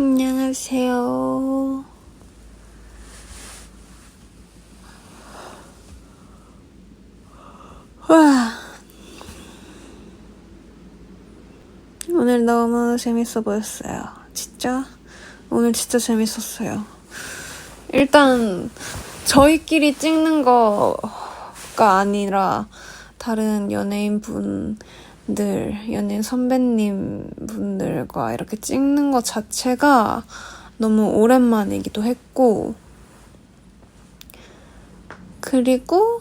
안녕하세요. 와, 오늘 너무 재밌어 보였어요. 진짜? 오늘 진짜 재밌었어요. 일단 저희끼리 찍는 거가 아니라 다른 연예인 선배님 분들과 이렇게 찍는 것 자체가 너무 오랜만이기도 했고, 그리고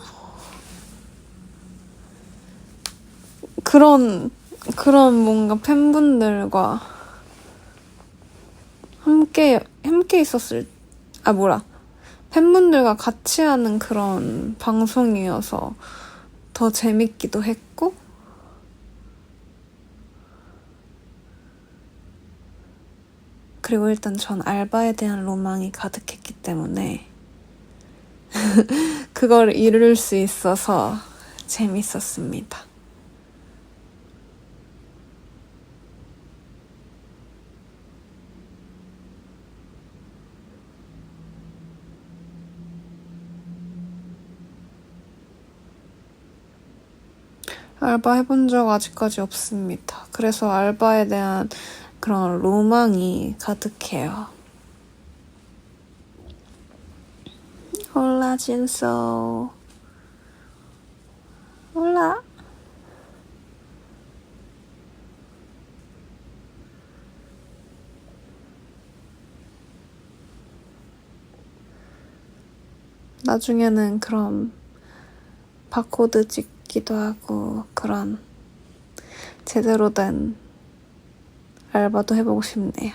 그런 뭔가 팬분들과 함께 있었을, 팬분들과 같이 하는 그런 방송이어서 더 재밌기도 했고, 그리고 일단 전 알바에 대한 로망이 가득했기 때문에 그걸 이룰 수 있어서 재밌었습니다. 알바 해본 적 아직까지 없습니다. 그래서 알바에 대한 그런 로망이 가득해요. 홀라 진소. 홀라. 나중에는 그런 바코드 찍기도 하고 그런 제대로 된 알바도 해보고 싶네요.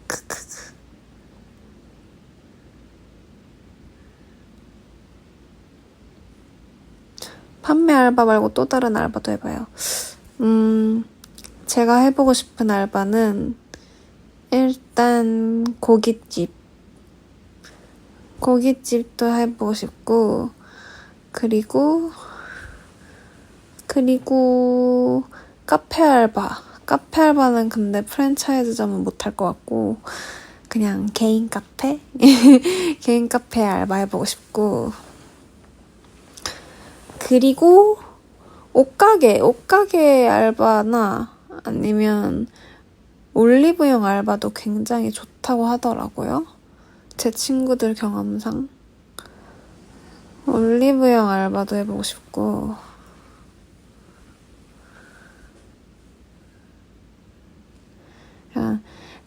크크크. 판매 알바 말고 또 다른 알바도 해봐요. 제가 해보고 싶은 알바는 일단 고깃집도 해보고 싶고, 그리고 카페 알바는 근데 프랜차이즈점은 못할 것 같고 그냥 개인 카페 알바 해보고 싶고, 그리고 옷가게 알바나 아니면 올리브영 알바도 굉장히 좋다고 하더라고요. 제 친구들 경험상 올리브영 알바도 해보고 싶고,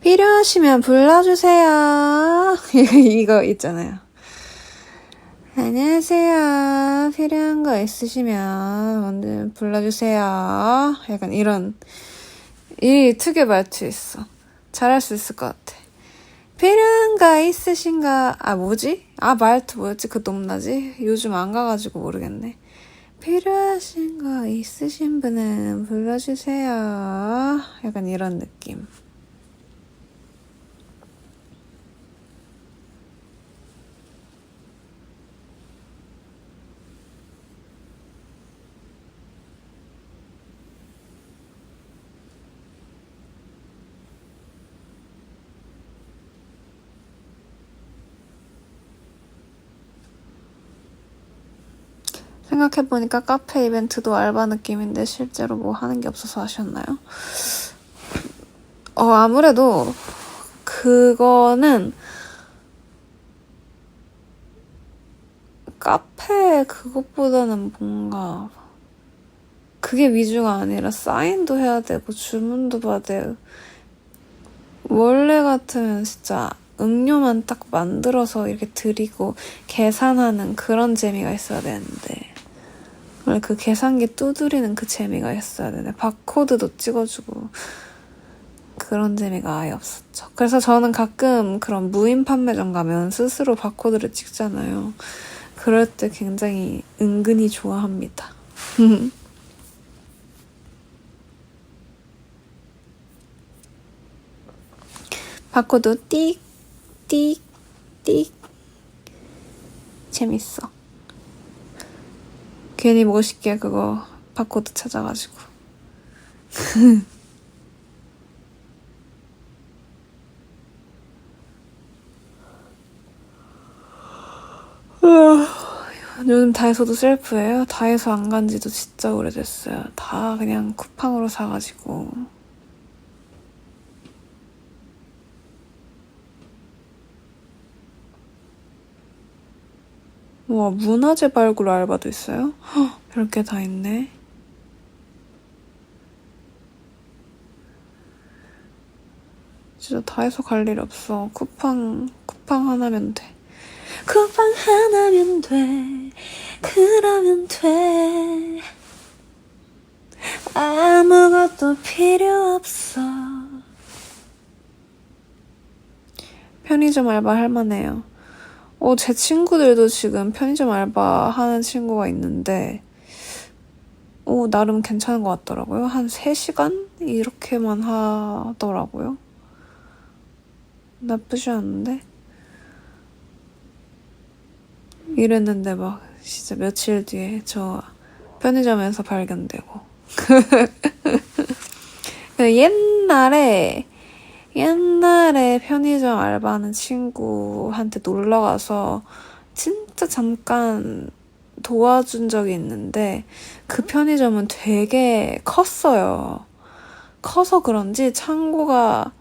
필요하시면 불러주세요. 이거 있잖아요. 안녕하세요. 필요한 거 있으시면 언제 불러주세요. 약간 이런 이 특유의 말투 있어. 잘할 수 있을 것 같아. 필요한 거 있으신가? 말투 뭐였지? 그 높나지? 요즘 안 가가지고 모르겠네. 필요하신 거 있으신 분은 불러주세요. 약간 이런 느낌. 생각해보니까 카페 이벤트도 알바 느낌인데 실제로 뭐 하는 게 없어서 아쉬웠나요? 아무래도 그거는 카페 그것보다는 뭔가 그게 위주가 아니라 사인도 해야 되고 주문도 받아야 되고, 원래 같으면 진짜 음료만 딱 만들어서 이렇게 드리고 계산하는 그런 재미가 있어야 되는데, 원래 그 계산기 두드리는 그 재미가 있어야 되네. 바코드도 찍어주고 그런 재미가 아예 없었죠. 그래서 저는 가끔 그런 무인 판매점 가면 스스로 바코드를 찍잖아요. 그럴 때 굉장히 은근히 좋아합니다. 바코드 띡 띡 띡 재밌어. 괜히 멋있게 그거 바코드 찾아가지고. 요즘 다이소도 셀프예요? 다이소 안 간 지도 진짜 오래됐어요. 다 그냥 쿠팡으로 사가지고. 와, 문화재 발굴 알바도 있어요? 헉, 별게 다 있네. 진짜 다이소 갈 일 없어. 쿠팡 하나면 돼. 쿠팡 하나면 돼. 그러면 돼. 아무것도 필요 없어. 편의점 알바 할만해요. 제 친구들도 지금 편의점 알바 하는 친구가 있는데, 나름 괜찮은 것 같더라고요. 한 3시간? 이렇게만 하더라고요. 나쁘지 않은데? 이랬는데 막 진짜 며칠 뒤에 저 편의점에서 발견되고. 옛날에 편의점 알바하는 친구한테 놀러가서 진짜 잠깐 도와준 적이 있는데 그 편의점은 되게 컸어요. 커서 그런지 창고가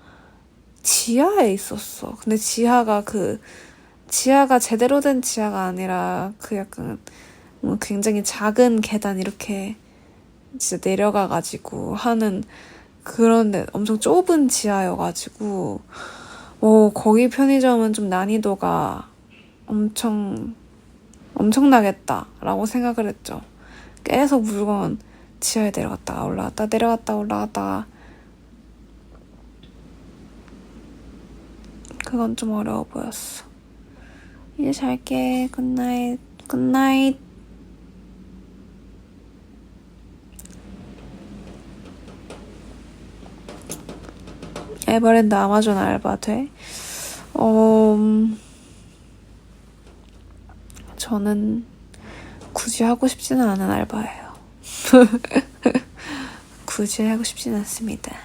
지하에 있었어. 근데 지하가 제대로 된 지하가 아니라 그 약간 굉장히 작은 계단 이렇게 진짜 내려가가지고 하는 그런데 엄청 좁은 지하여가지고 거기 편의점은 좀 난이도가 엄청나겠다라고 생각을 했죠. 계속 물건 지하에 내려갔다가 올라갔다가 그건 좀 어려워 보였어. 이제 잘게. 굿나잇. 에버랜드 아마존 알바 돼? 저는 굳이 하고 싶지는 않은 알바예요. 굳이 하고 싶지는 않습니다.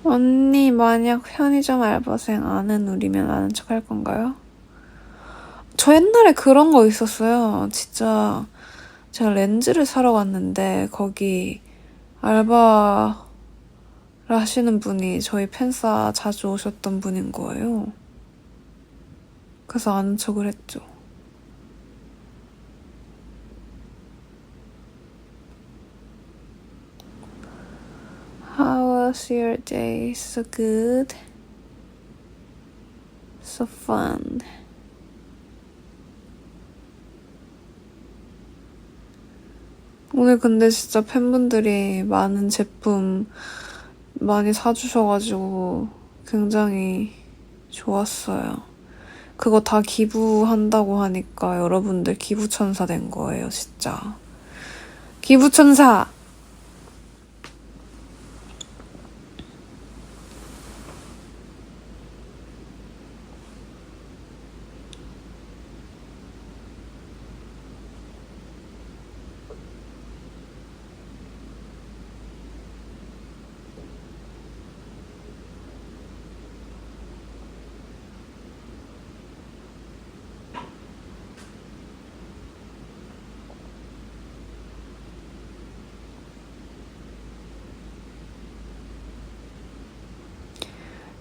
언니 만약 편의점 알바생 아는 우리면 아는 척 할 건가요? 저 옛날에 그런 거 있었어요. 진짜 제가 렌즈를 사러 갔는데 거기 알바를 하시는 분이 저희 팬싸 자주 오셨던 분인 거예요. 그래서 아는 척을 했죠. How was your day? So good. So fun. 오늘 근데 진짜 팬분들이 많은 제품 많이 사주셔가지고 굉장히 좋았어요. 그거 다 기부한다고 하니까 여러분들 기부천사 된 거예요, 진짜. 기부천사!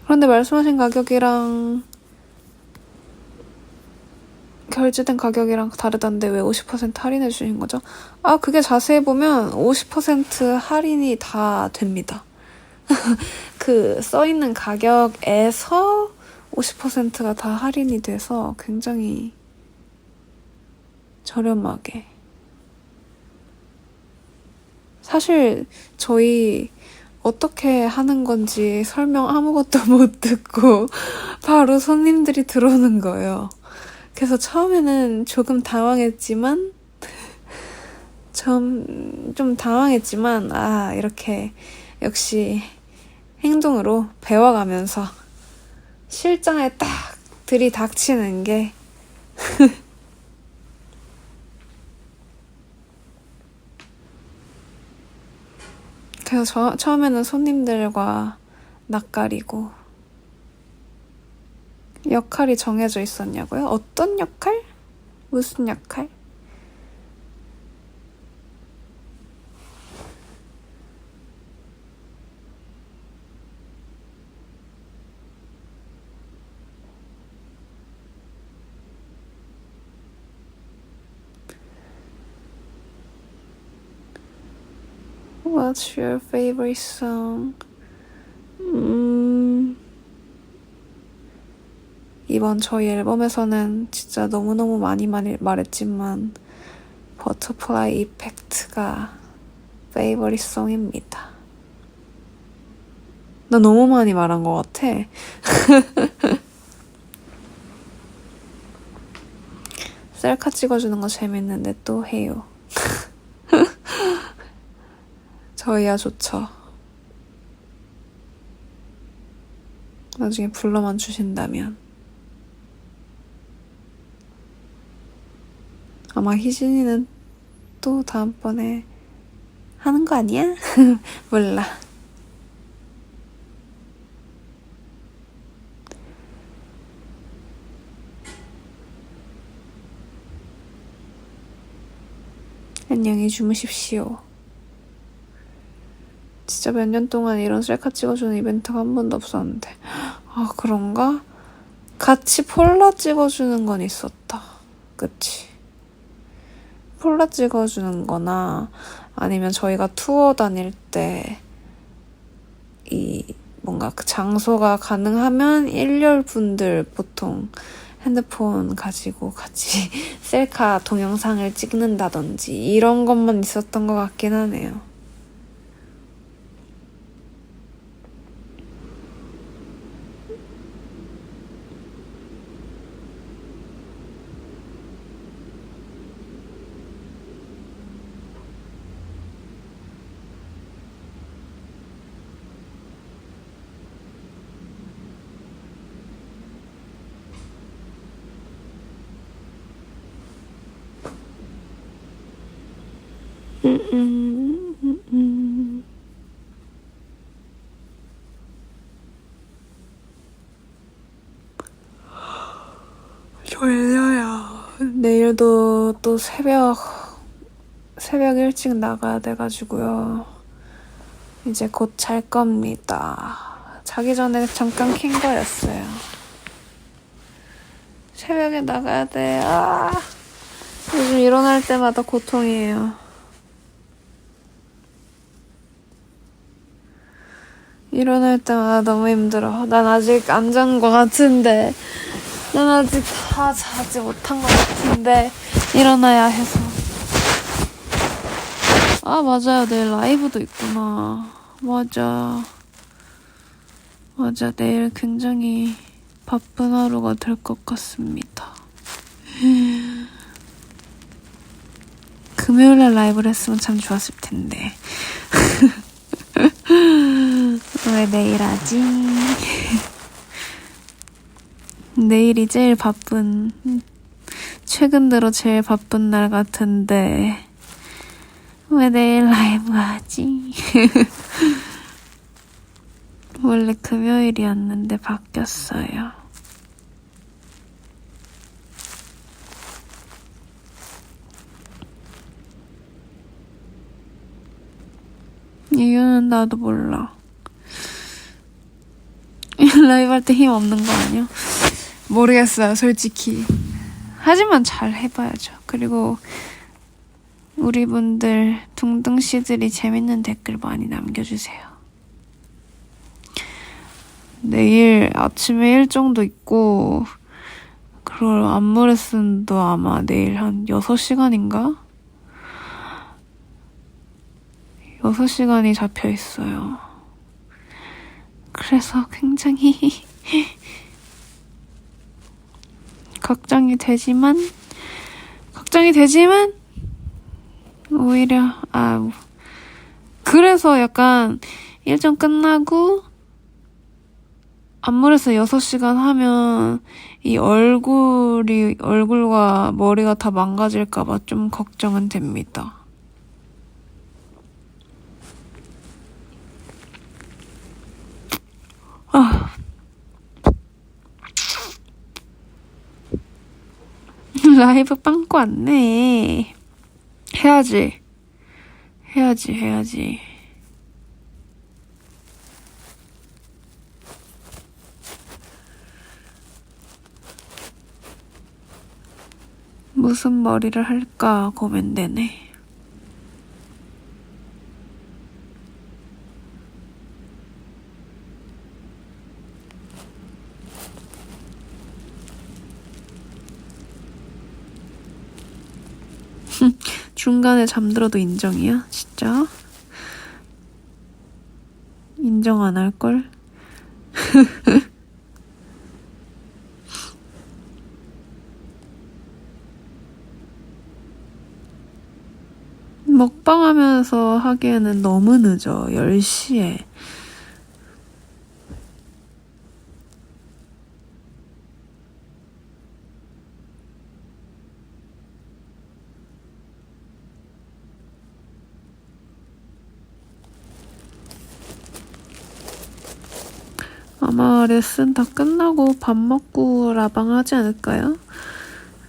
그런데 말씀하신 가격이랑 결제된 가격이랑 다르던데 왜 50% 할인해 주신 거죠? 그게 자세히 보면 50% 할인이 다 됩니다. 그 써있는 가격에서 50%가 다 할인이 돼서 굉장히 저렴하게. 사실 저희 어떻게 하는 건지 설명 아무것도 못 듣고 바로 손님들이 들어오는 거예요. 그래서 처음에는 조금 당황했지만 좀 당황했지만 이렇게 역시 행동으로 배워가면서 실전에 딱 들이닥치는 게 그래서 처음에는 손님들과 낯가리고 역할이 정해져 있었냐고요? 어떤 역할? 무슨 역할? What's your favorite song? 이번 저희 앨범에서는 진짜 너무너무 많이 말했지만 버터플라이 이펙트가 favorite song입니다. 나 너무 많이 말한 것 같아. 셀카 찍어주는 거 재밌는데 또 해요. 저희야 좋죠. 나중에 불러만 주신다면. 아마 희진이는 또 다음번에 하는 거 아니야? 몰라. 안녕히 주무십시오. 진짜 몇 년 동안 이런 셀카 찍어주는 이벤트가 한 번도 없었는데. 아, 그런가? 같이 폴라 찍어주는 건 있었다. 그치? 폴라 찍어주는 거나 아니면 저희가 투어 다닐 때 뭔가 그 장소가 가능하면 일렬 분들 보통 핸드폰 가지고 같이 셀카 동영상을 찍는다든지 이런 것만 있었던 것 같긴 하네요. 졸려요. 내일도 또 새벽 일찍 나가야 돼가지고요. 이제 곧 잘 겁니다. 자기 전에 잠깐 킨 거였어요. 새벽에 나가야 돼. 요즘 일어날 때마다 고통이에요. 일어날 때마다 너무 힘들어. 난 아직 안 잔 거 같은데. 난 아직 다 자지 못한 것 같은데 일어나야 해서. 맞아요. 내일 라이브도 있구나. 맞아. 내일 굉장히 바쁜 하루가 될 것 같습니다. 금요일날 라이브를 했으면 참 좋았을 텐데. 왜 내일 하지? 내일이 제일 바쁜, 최근 들어 제일 바쁜 날 같은데 왜 내일 라이브 하지? 원래 금요일이었는데 바뀌었어요. 이유는 나도 몰라. 라이브 할 때 힘 없는 거 아니야? 모르겠어요, 솔직히. 하지만 잘 해봐야죠. 그리고 우리 분들 둥둥씨들이 재밌는 댓글 많이 남겨주세요. 내일 아침에 일정도 있고 그리고 안무 레슨도 아마 내일 한 6시간인가? 6시간이 잡혀있어요. 그래서 굉장히 걱정이 되지만 오히려 그래서 약간 일정 끝나고 안무에서 6시간 하면 이 얼굴과 머리가 다 망가질까봐 좀 걱정은 됩니다. 아. 라이브 빵꾸 왔네. 해야지. 무슨 머리를 할까 고민되네. 중간에 잠들어도 인정이야? 진짜? 인정 안 할걸? 먹방 하면서 하기에는 너무 늦어. 10시에. 아마 레슨 다 끝나고 밥 먹고 라방 하지 않을까요?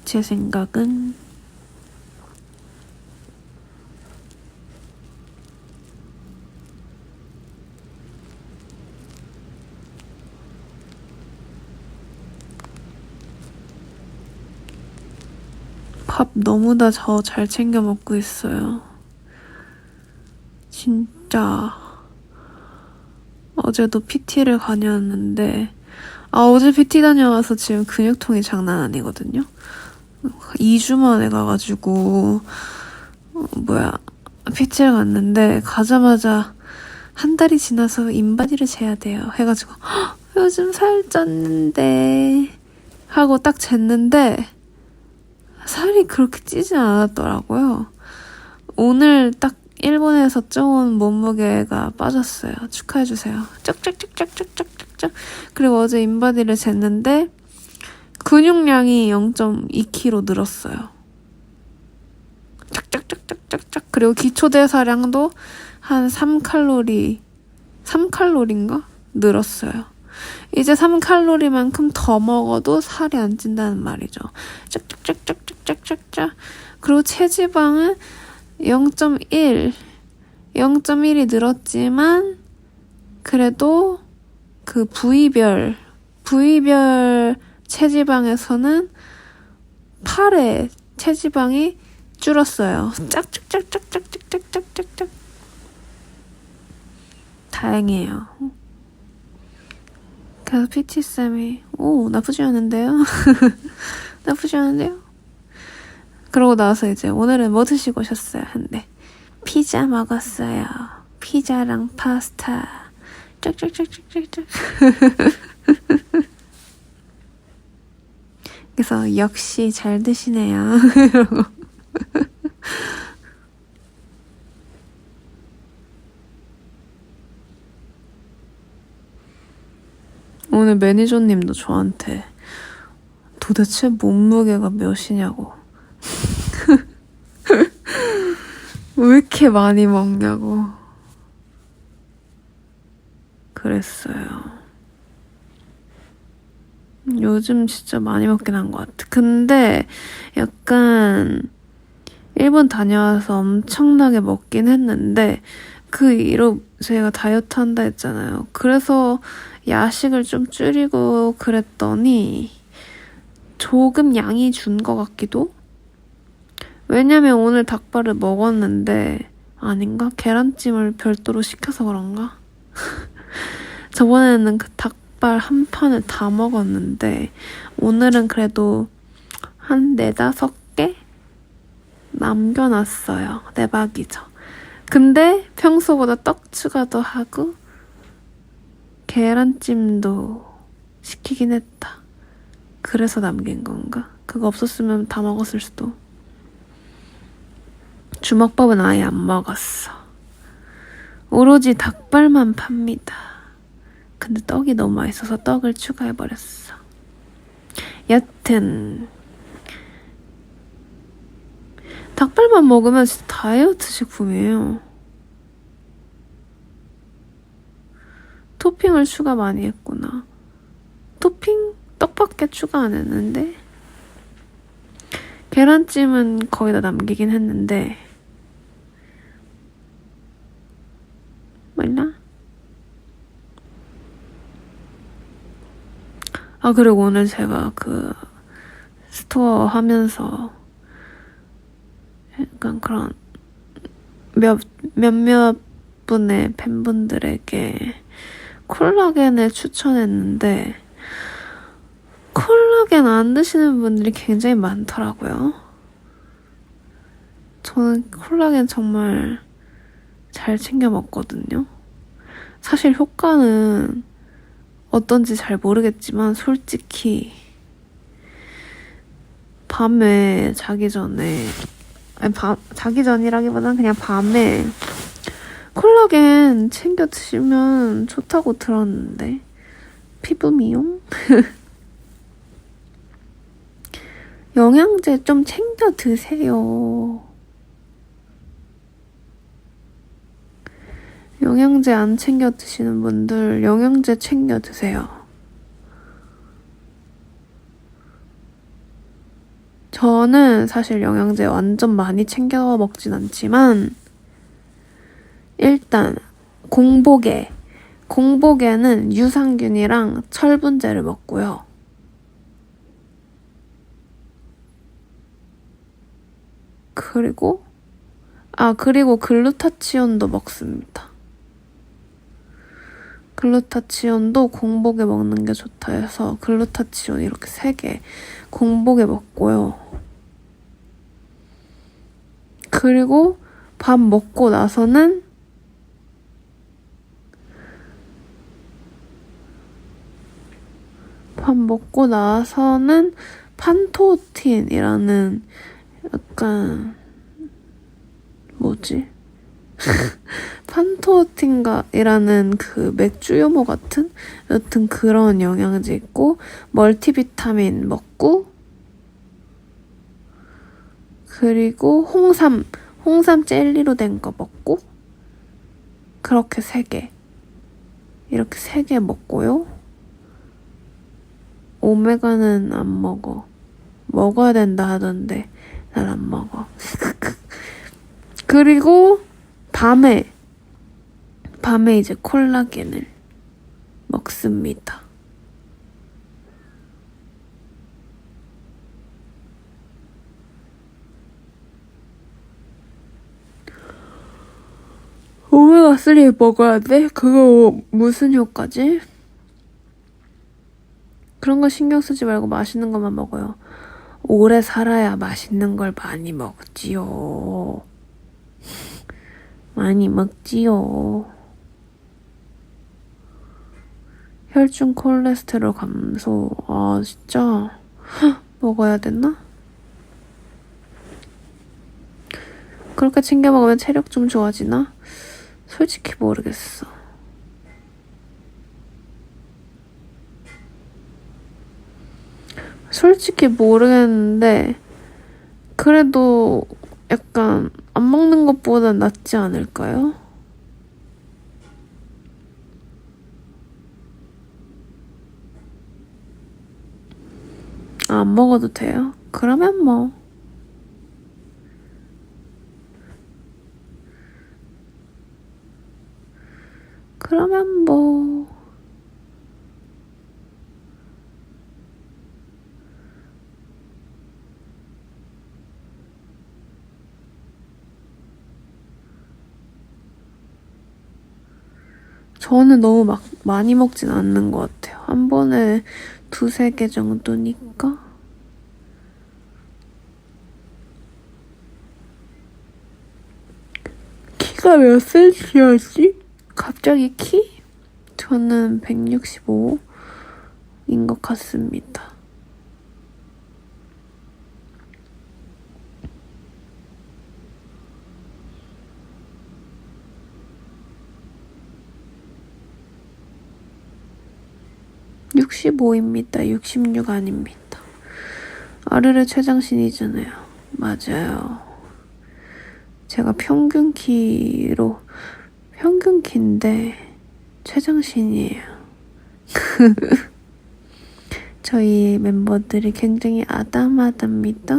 제 생각은. 밥 너무 다 저 잘 챙겨 먹고 있어요. 진짜. 어제도 PT를 다녔는데, 어제 PT 다녀와서 지금 근육통이 장난 아니거든요? 2주 만에 가가지고, PT를 갔는데, 가자마자 한 달이 지나서 인바디를 재야 돼요. 해가지고, 요즘 살 쪘는데, 하고 딱 쟀는데, 살이 그렇게 찌진 않았더라고요. 오늘 딱 일본에서 쪄온 몸무게가 빠졌어요. 축하해주세요. 쩍쩍쩍쩍쩍쩍쩍. 그리고 어제 인바디를 쟀는데 근육량이 0.2kg 늘었어요. 쩍쩍쩍쩍쩍쩍. 그리고 기초대사량도 한 3칼로리인가? 늘었어요. 이제 3칼로리만큼 더 먹어도 살이 안 찐다는 말이죠. 쩍쩍쩍쩍쩍쩍쩍. 그리고 체지방은 0.1이 늘었지만 그래도 그 부위별 체지방에서는 8의 체지방이 줄었어요. 짝짝짝짝짝짝짝짝짝. 다행이에요. 그래서 PT쌤이 나쁘지 않은데요? 그러고 나서 이제 오늘은 뭐 드시고 오셨어요? 한데 피자 먹었어요. 피자랑 파스타. 쩍쩍쩍쩍쩍쩍. 그래서 역시 잘 드시네요. 이러고. 오늘 매니저님도 저한테 도대체 몸무게가 몇이냐고 왜 이렇게 많이 먹냐고 그랬어요. 요즘 진짜 많이 먹긴 한 것 같아. 근데 약간 일본 다녀와서 엄청나게 먹긴 했는데 그 이로 제가 다이어트 한다 했잖아요. 그래서 야식을 좀 줄이고 그랬더니 조금 양이 준 것 같기도? 왜냐면 오늘 닭발을 먹었는데 아닌가? 계란찜을 별도로 시켜서 그런가? 저번에는 그 닭발 한 판을 다 먹었는데 오늘은 그래도 한 4-5개 남겨놨어요. 대박이죠. 근데 평소보다 떡 추가도 하고 계란찜도 시키긴 했다. 그래서 남긴 건가? 그거 없었으면 다 먹었을 수도. 주먹밥은 아예 안 먹었어. 오로지 닭발만 팝니다. 근데 떡이 너무 맛있어서 떡을 추가해버렸어. 여튼 닭발만 먹으면 진짜 다이어트 식품이에요. 토핑을 추가 많이 했구나. 토핑? 떡밖에 추가 안 했는데? 계란찜은 거의 다 남기긴 했는데 몰라? 아, 그리고 오늘 제가 그 스토어 하면서 약간 그런 몇몇 분의 팬분들에게 콜라겐을 추천했는데 콜라겐 안 드시는 분들이 굉장히 많더라고요. 저는 콜라겐 정말 잘 챙겨 먹거든요. 사실 효과는 어떤지 잘 모르겠지만 솔직히 밤에 자기 전에 자기 전이라기보다는 그냥 밤에 콜라겐 챙겨 드시면 좋다고 들었는데 피부 미용? 영양제 좀 챙겨 드세요. 영양제 안 챙겨 드시는 분들 영양제 챙겨 드세요. 저는 사실 영양제 완전 많이 챙겨 먹진 않지만 일단 공복에는 유산균이랑 철분제를 먹고요. 그리고 글루타치온도 먹습니다. 글루타치온도 공복에 먹는 게 좋다 해서 글루타치온 이렇게 3개 공복에 먹고요. 그리고 밥 먹고 나서는 판토틴이라는 약간 뭐지? 판토틴이라는 그 맥주 효모 같은 여튼 그런 영양제 있고 멀티비타민 먹고 그리고 홍삼 젤리로 된 거 먹고 그렇게 3개 이렇게 3개 먹고요. 오메가는 안 먹어. 먹어야 된다 하던데 난 안 먹어. 그리고 밤에 이제 콜라겐을 먹습니다. 오메가3 먹어야 돼? 그거 무슨 효과지? 그런 거 신경 쓰지 말고 맛있는 것만 먹어요. 오래 살아야 맛있는 걸 많이 먹지요. 많이 먹지요. 혈중 콜레스테롤 감소. 아, 진짜? 먹어야 됐나? 그렇게 챙겨 먹으면 체력 좀 좋아지나? 솔직히 모르겠어. 솔직히 모르겠는데 그래도 약간 안 먹는 것보단 낫지 않을까요? 안 먹어도 돼요? 그러면 뭐 저는 너무 막 많이 먹진 않는 것 같아요. 한 번에 2-3개 정도니까. 키가 몇 cm였지? 갑자기 키? 저는 165인 것 같습니다. (65입니다) 66 아닙니다. 아르르 최장신이잖아요. 맞아요. 제가 평균 키인데 최정신이에요. 저희 멤버들이 굉장히 아담하답니다.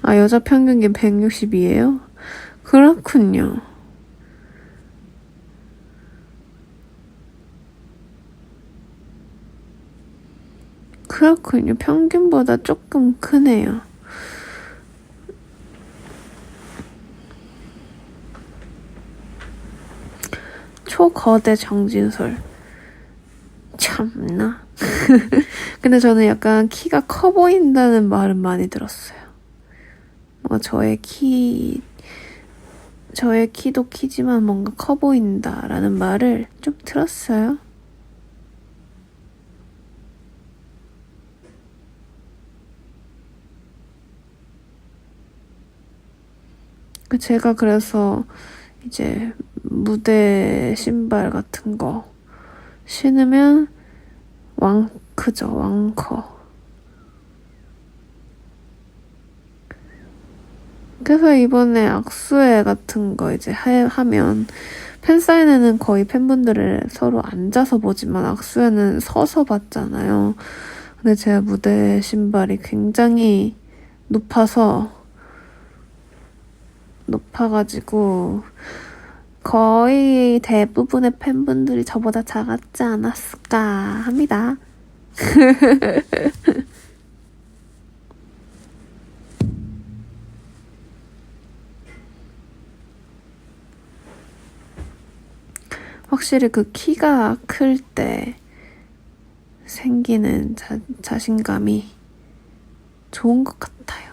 아, 여자 평균이 160이에요? 그렇군요. 그렇군요. 평균보다 조금 크네요. 초거대 정진솔. 참나. 근데 저는 약간 키가 커 보인다는 말은 많이 들었어요. 뭔가 저의 키도 키지만 뭔가 커 보인다라는 말을 좀 들었어요. 제가 그래서 이제 무대 신발 같은 거 신으면 왕크죠, 왕커. 그래서 이번에 악수회 같은 거 이제 하면 팬사인회는 거의 팬분들을 서로 앉아서 보지만 악수회는 서서 봤잖아요. 근데 제 무대 신발이 굉장히 높아가지고 거의 대부분의 팬분들이 저보다 작았지 않았을까 합니다. 확실히 그 키가 클 때 생기는 자신감이 좋은 것 같아요.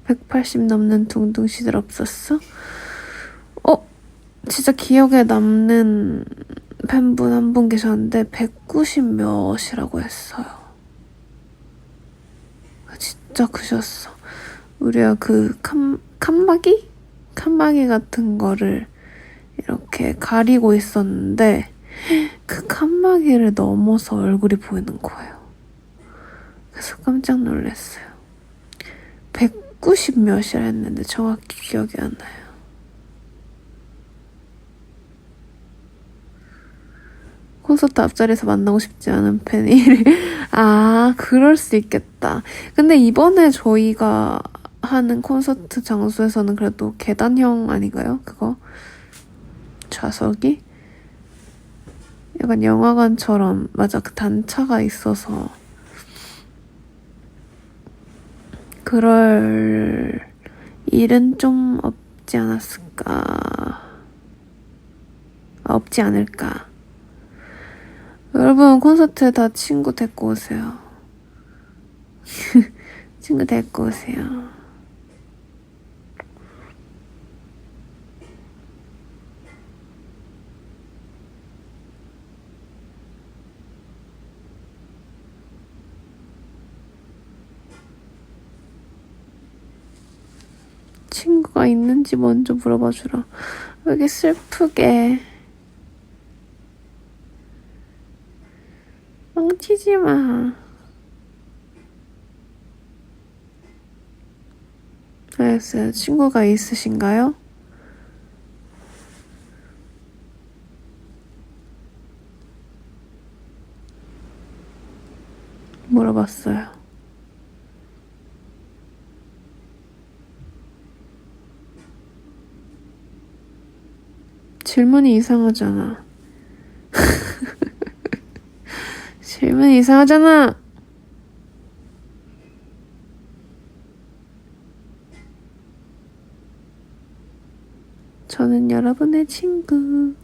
(180) 넘는 둥둥씨들 없었어? 진짜 기억에 남는 팬분 한 분 계셨는데 190 몇이라고 했어요. 진짜 크셨어. 우리가 그 칸막이 같은 거를 이렇게 가리고 있었는데 그 칸막이를 넘어서 얼굴이 보이는 거예요. 그래서 깜짝 놀랐어요. 190 몇이라 했는데 정확히 기억이 안 나요. 콘서트 앞자리에서 만나고 싶지 않은 팬이 아, 그럴 수 있겠다. 근데 이번에 저희가 하는 콘서트 장소에서는 그래도 계단형 아닌가요? 그거? 좌석이? 약간 영화관처럼, 맞아, 그 단차가 있어서 그럴 일은 좀 없지 않을까. 여러분, 콘서트에 다 친구 데리고 오세요. 친구 데리고 오세요. 친구가 있는지 먼저 물어봐 주라. 왜 이렇게 슬프게. 망치지 마. 알겠어요. 친구가 있으신가요? 물어봤어요. 질문이 이상하잖아. 질문이 이상하잖아. 저는 여러분의 친구.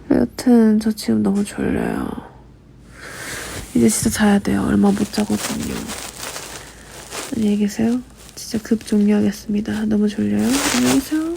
여튼 저 지금 너무 졸려요. 이제 진짜 자야 돼요. 얼마 못 자거든요. 안녕히 계세요. 진짜 급 종료하겠습니다. 너무 졸려요. 안녕히 계세요.